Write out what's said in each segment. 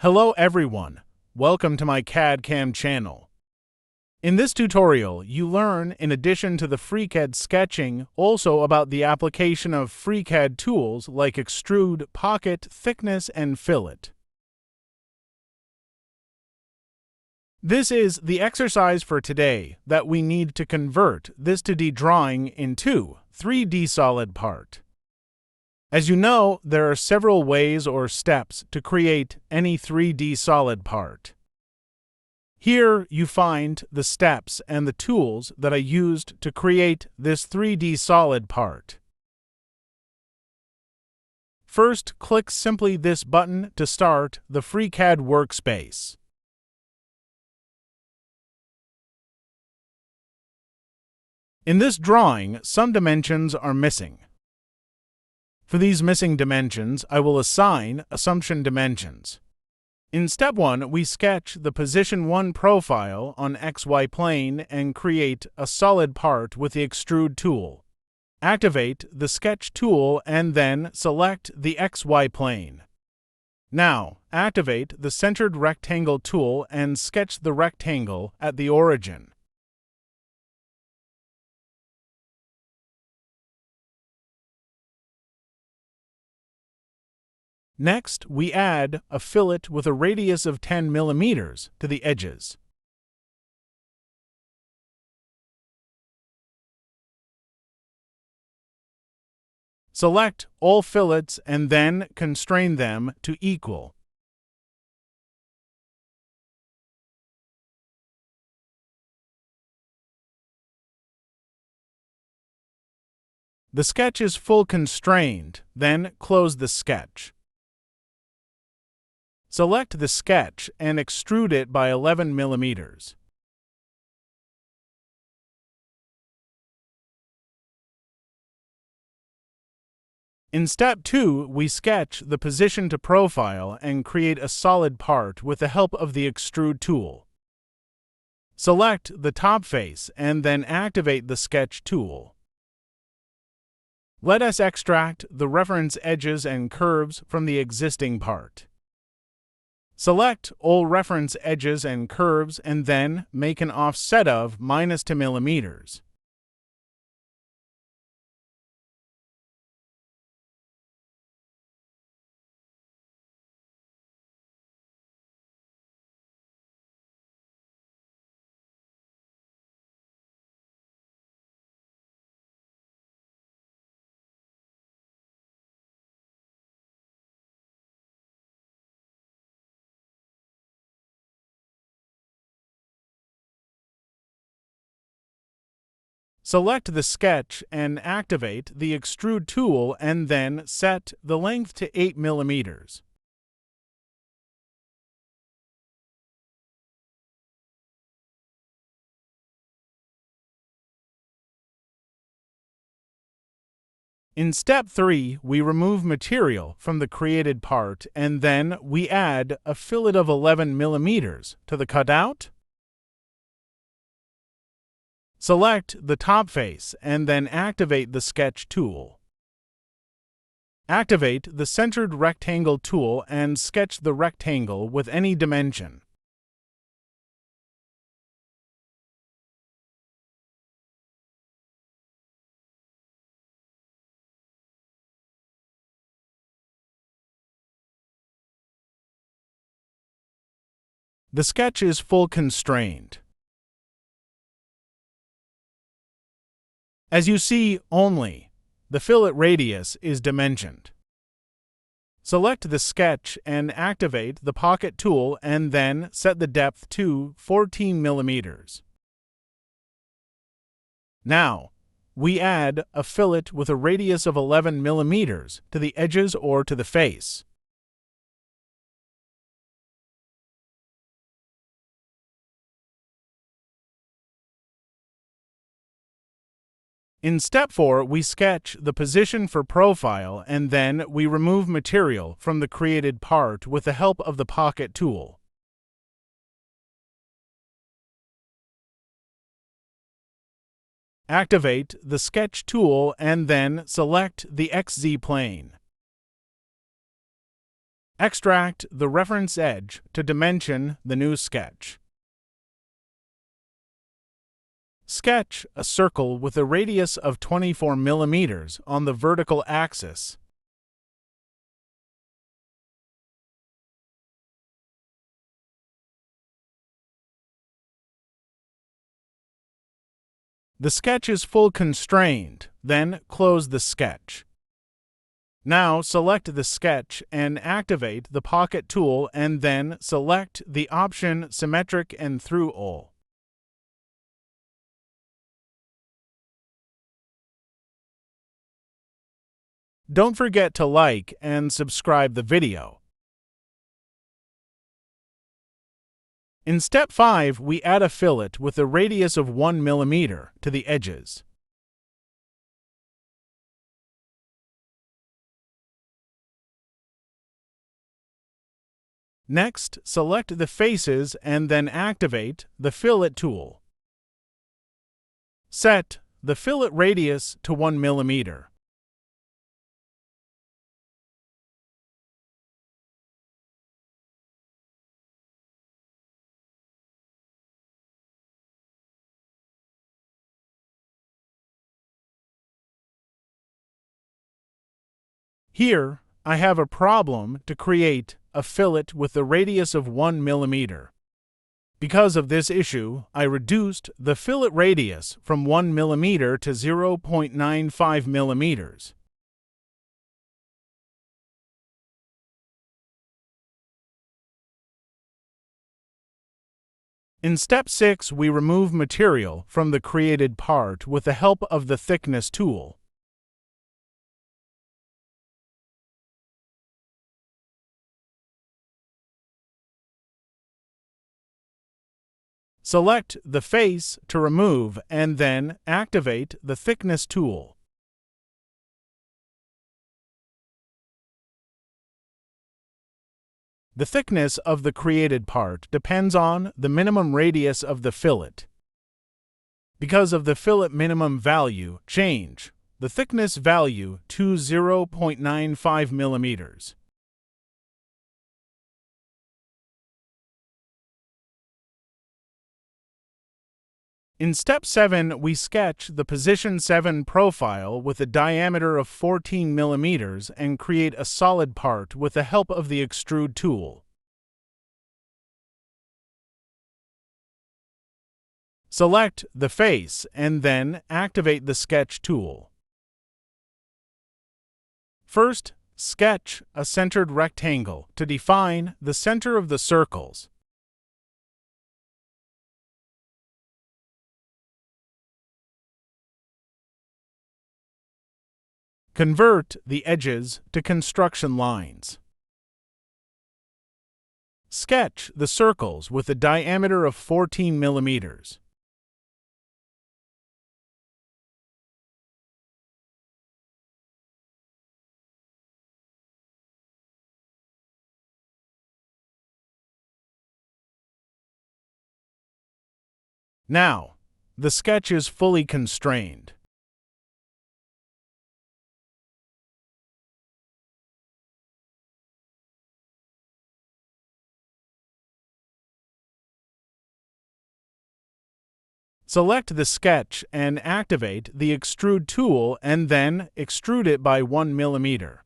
Hello everyone, welcome to my CAD/CAM channel. In this tutorial, you learn, in addition to the FreeCAD sketching, also about the application of FreeCAD tools like Extrude, Pocket, Thickness, and Fillet. This is the exercise for today that we need to convert this 2D drawing into 3D solid part. As you know, there are several ways or steps to create any 3D solid part. Here you find the steps and the tools that I used to create this 3D solid part. First, click simply this button to start the FreeCAD workspace. In this drawing, some dimensions are missing. For these missing dimensions, I will assign assumption dimensions. In step 1, we sketch the position 1 profile on XY plane and create a solid part with the Extrude tool. Activate the Sketch tool and then select the XY plane. Now, activate the Centered Rectangle tool and sketch the rectangle at the origin. Next, we add a fillet with a radius of 10 mm to the edges. Select all fillets and then constrain them to equal. The sketch is full constrained, then close the sketch. Select the sketch and extrude it by 11 mm. In step 2, we sketch the position to profile and create a solid part with the help of the Extrude tool. Select the top face and then activate the Sketch tool. Let us extract the reference edges and curves from the existing part. Select all reference edges and curves and then make an offset of -2 mm. Select the sketch and activate the Extrude tool and then set the length to 8 mm. In step 3, we remove material from the created part and then we add a fillet of 11 mm to the cutout. Select the top face and then activate the Sketch tool. Activate the Centered Rectangle tool and sketch the rectangle with any dimension. The sketch is full constrained. As you see, only the fillet radius is dimensioned. Select the sketch and activate the Pocket tool and then set the depth to 14 mm. Now, we add a fillet with a radius of 11 mm to the edges or to the face. In step 4, we sketch the position for profile and then we remove material from the created part with the help of the Pocket tool. Activate the Sketch tool and then select the XZ plane. Extract the reference edge to dimension the new sketch. Sketch a circle with a radius of 24 mm on the vertical axis. The sketch is full constrained, then close the sketch. Now select the sketch and activate the Pocket tool and then select the option Symmetric and Through All. Don't forget to like and subscribe the video. In step 5, we add a fillet with a radius of 1 mm to the edges. Next, select the faces and then activate the Fillet tool. Set the fillet radius to 1 mm. Here, I have a problem to create a fillet with a radius of 1 mm. Because of this issue, I reduced the fillet radius from 1 mm to 0.95 mm. In step 6, we remove material from the created part with the help of the Thickness tool. Select the face to remove and then activate the Thickness tool. The thickness of the created part depends on the minimum radius of the fillet. Because of the fillet minimum value change the thickness value to 0.95 mm. In step 7, we sketch the position 7 profile with a diameter of 14 mm and create a solid part with the help of the Extrude tool. Select the face and then activate the Sketch tool. First, sketch a centered rectangle to define the center of the circles. Convert the edges to construction lines. Sketch the circles with a diameter of 14 mm. Now, the sketch is fully constrained. Select the sketch and activate the Extrude tool and then extrude it by 1 mm.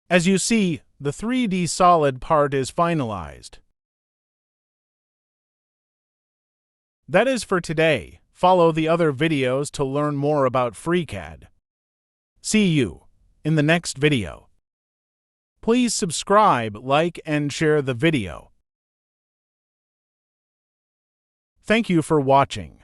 As you see, the 3D solid part is finalized. That is for today. Follow the other videos to learn more about FreeCAD. See you in the next video. Please subscribe, like, and share the video. Thank you for watching.